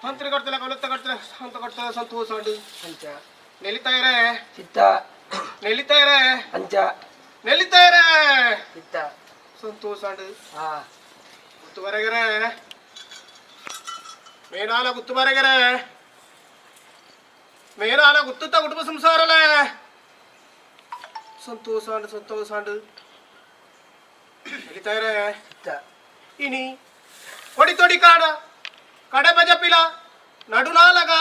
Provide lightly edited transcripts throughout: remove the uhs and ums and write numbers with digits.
ಮಂತ್ರಿ ಕಟ್ತಲೆ ಕಲುತ್ತ ಕಟ್ತಲೆ ಅಂತ ಕಟ್ತಲೆ ಸಂತೋಷ ಉಂಟು ಅಂಚ ನೆಲಿತಾ ಇರೆ ಚಿತ್ತ ನೆಲಿತಾ ಇರೆ ಅಂಚ ನೆಲಿತಾ ಇರೆ ಚಿತ್ತ ಸಂತೋಷ ಉಂಟು ಹಾ ಗುತ್ತು ಬರಗೆರೆ ಮೇನಾಲ ಗುತ್ತು ಬರಗೆರೆ ಮೇನಾಲ ಗುತ್ತುತ್ತ ಕುಟುಂಬ ಸಂಸಾರಲೆ ಸಂತೋಷ ಉಂಟು ಸಂತೋಷ ಉಂಟು ನೆಲಿತಾ ಇರೆ ಚಿತ್ತ ಇನಿ ಕೊಡಿ ತೊಡಿ ಕಾಡ ಕಡೆ ಬಜಪಿಲ ನಡುನಾಲಗ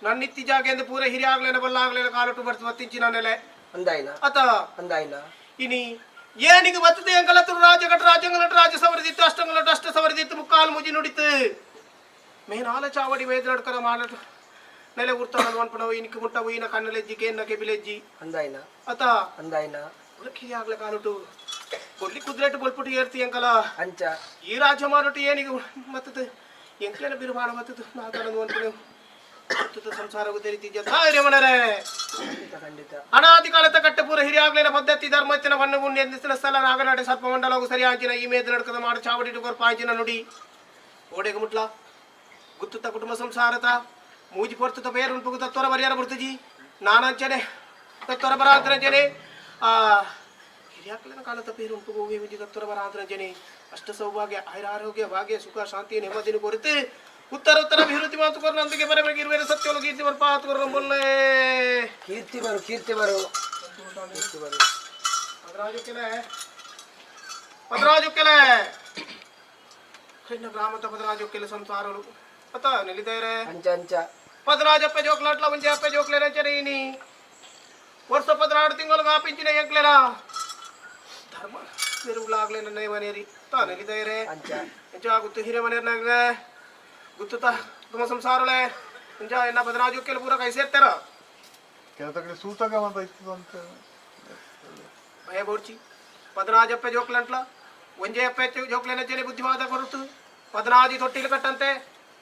ನನ್ನಿತ್ತಿ ಜಾಗೆಂದು ಪೂರ ಹಿರಿ ಆಗ್ಲೇನ ಬಲ್ಲ ಆಗ್ಲೇನ ಕಾಲೊಟ್ಟು ಬರ್ತು ಮತ್ತಿಂಚಿ ನಾನೆಲೆ ಅಂದಾಯ್ನ ಅತ ಅಂದಾಯ್ನ ಇನಿ ಏನಿಗೆ ಬತ್ತದೆ ಎಂಕಲತ್ತು ರಾಜಗಟ ರಾಜಂಗಲಟ ರಾಜ ಸವರಿದಿತ್ತು ಅಷ್ಟಂಗಲಟ ಅಷ್ಟ ಸವರಿದಿತ್ತು ಮುಕ್ಕಾಲು ಮುಜಿ ನುಡಿತು ಮೇನಾಲ ಚಾವಡಿ ವೇದ ನಡ್ಕರ ಮಾಡಟ ನೆಲೆ ಉರ್ತಾನ ಅನ್ಪಣವು ಇನಿಕ್ಕೆ ಮುಟ್ಟವು ಇನ ಕಣ್ಣಲೆಜ್ಜಿ ಕೇನ್ನಕ್ಕೆ ಬಿಲೆಜ್ಜಿ ಅಂದಾಯ್ನ ಅತ ಅಂದಾಯ್ನ ಹಿರಿ ಆಗ್ಲೆ ಕಾಲೊಟ್ಟು ಕೊಡ್ಲಿ ಕುದ್ರೆಟ್ಟು ಬಲ್ಪುಟ್ಟು ಏರ್ತಿ ಎಂಕಲ ಅಂಚ ಈ ರಾಜ್ಯ ಮಾರೊಟ್ಟು ಏನಿಗೆ ಮತ್ತದು ಎಂಕ್ಲೇನ ಬಿರುಮಾಣ ಮತ್ತದು ನಾಲ್ಕನದು ಅನ್ಪಣವು ಸಂಸಾರ ಉದರಿತಿದ್ಯ ಧೈರ್ಯವನರೇ ಖಂಡಿತ ಅನಾದಿ ಕಾಲದ ಕಟ್ಟೆ ಪೂರ ಹಿರಿಯಾಗ್ಲೇನ ಪದ್ಧತಿ ಧರ್ಮಚ್ಚಿನ ಬಣ್ಣ ಗುಂಡಿ ಎಂದಿಸಿನ ಸ್ಥಳ ನಾಗನಾಡೆ ಸರ್ಪ ಮಂಡಲವು ಸರಿಯಾಂಚಿನ ಈ ಮೇದ ನಡ್ಕದ ಮಾಡ ಚಾವಡಿ ಪಾಂಚಿನ ನುಡಿ ಓಡೆಗ ಮುಟ್ಲ ಗುತ್ತುತ್ತ ಕುಟುಂಬ ಸಂಸಾರತ ಮೂಜಿ ಪೊರ್ತುತ್ತ ಬೇರು ಉಂಟು ತತ್ವರ ಬರಿಯಾರ ಬರ್ತಜಿ ನಾನಂಚನೆ ತತ್ವರ ಬರಾಂತರಂಜನೆ ಹಿರಿಯಾಗ್ಲೇನ ಕಾಲದ ಬೇರು ಉಂಟು ಹೋಗಿ ವಿಜಿ ತತ್ವರ ಬರಾಂತರಂಜನೆ ಅಷ್ಟ ಸೌಭಾಗ್ಯ ಆರೋಗ್ಯ ಭಾಗ್ಯ ಸುಖ ಶಾಂತಿ ನೆಮ್ಮದಿನ ಕೊರತೆ ಉತ್ತರ ಉತ್ತರ ಅಭಿವೃದ್ಧಿ ಮಾತು ಕೊರ ನಂದಿಗೆ ಬರಬೇಕಿರುವೆ ಸತ್ಯಗಳು ಕೀರ್ತಿ ಬರ ಪಾತು ಕೊರ ಮೊನ್ನೆ ಕೀರ್ತಿ ಬರು ಕೀರ್ತಿ ಬರು ಕೀರ್ತಿ ಬರು ಪದರಾಜುಕ್ಕೆಲೆ ಹೆಣ್ಣ ಗ್ರಾಮದ ಪದರಾಜುಕ್ಕೆಲೆ ಸಂಸಾರಗಳು ಅತ ನಿಲ್ಲಿದ್ದಾರೆ ಅಂಚ ಅಂಚ ಪದರಾಜಪ್ಪೆ ಜೋಕ್ಲಾಟ್ಲ ಮುಂಚೆ ಅಪ್ಪೆ ಜೋಕ್ಲೆ ರಂಚನೀನಿ ವರ್ಷ 16 ತಿಂಗಳು ಗಾಪಿಂಚಿನ ಎಂಕ್ಲೆನ ಧರ್ಮ ನಿರುಗ್ಲಾಗ್ಲೆ ನನ್ನ ಮನೆಯರಿ ತಾ ನಿಲ್ಲಿದ್ದಾರೆ ಅಂಚ ಎಂಚ ಆಗುತ್ತು ಹಿರಿಯ ಮನೆಯರ್ನಾಗ ಗುತ್ತುತ್ತ ತುಂಬ ಸಂಸಾರಳೆ ಇಂಜ ಎನ್ನ ಬದರಾಜುಕ್ಕೆಲೆ ಪೂರ ಕೈ ಸೇರ್ತಾರ ಕೆಲತಕಡೆ ಸೂತಾಗ ಅಂತ ಇತ್ತು ಅಂತ ಭಯ ಬೋಡ್ಚಿ ಪದರಾಜಪ್ಪೆ ಜೋಕ್ಲಂಟ್ಲ ಒಂಜೆ ಅಪ್ಪೆ ಜೋಕ್ಲೆನ ಜನೆ ಬುದ್ಧಿವಾದ ಕೊರತು ಪದರಾಜಿ ತೊಟ್ಟಿಲು ಕಟ್ಟಂತೆ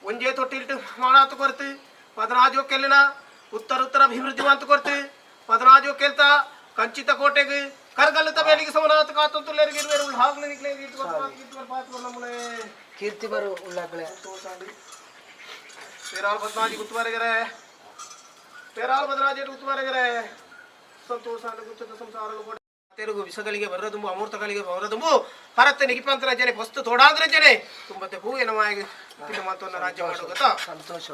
ಒಂಜೆ ತೊಟ್ಟಿಲ್ಟು ಮಾಡಾತು ಕೊರತು ಪದರಾಜೋಕ್ಕೆಲ್ಲಿನ ಉತ್ತರ ಅಭಿವೃದ್ಧಿ ಅಂತ ಕೊರತು ಪದರಾಜೋಕ್ಕೆಲ್ತ ಕಂಚಿತ ಕೋಟೆಗೆ ಕರ್ಗಲ್ಲತ ಬೇಲಿಗೆ ಸಮನಾಥ ಕಾತಂತುಲ್ಲರಿಗೆ ಇರುವೆ ಹಾಗ್ಲೆ ನಿಕ್ಲೆ ನಮ್ಮನೆ ಕೀರ್ತಿ ಬರು ಉಳ್ಳಾಕಳೆ ಪೇರಾಲ್ ಬದನಾಜಿ ಗುತ್ತುವರೆಗರೆ ಪೇರಾಲ್ ಬದನಾಜಿ ಗುತ್ತುವರೆಗರೆ ಸಂತೋಷ ಗುತ್ತದ ಸಂಸಾರಗಳು ತೆರುಗು ವಿಷಗಳಿಗೆ ಬರದುಂಬು ಅಮೂರ್ತಗಳಿಗೆ ಬರದುಂಬು ಪರತ್ತೆ ನಿಗಿಪಂತರ ಜನೆ ವಸ್ತು ತೋಡಾಂದ್ರ ಜನೆ ತುಂಬತ್ತೆ ಹೂ ಏನಮಾಗಿ ಮಾತನ್ನ ರಾಜ್ಯ ಮಾಡು ಗೊತ್ತಾ ಸಂತೋಷ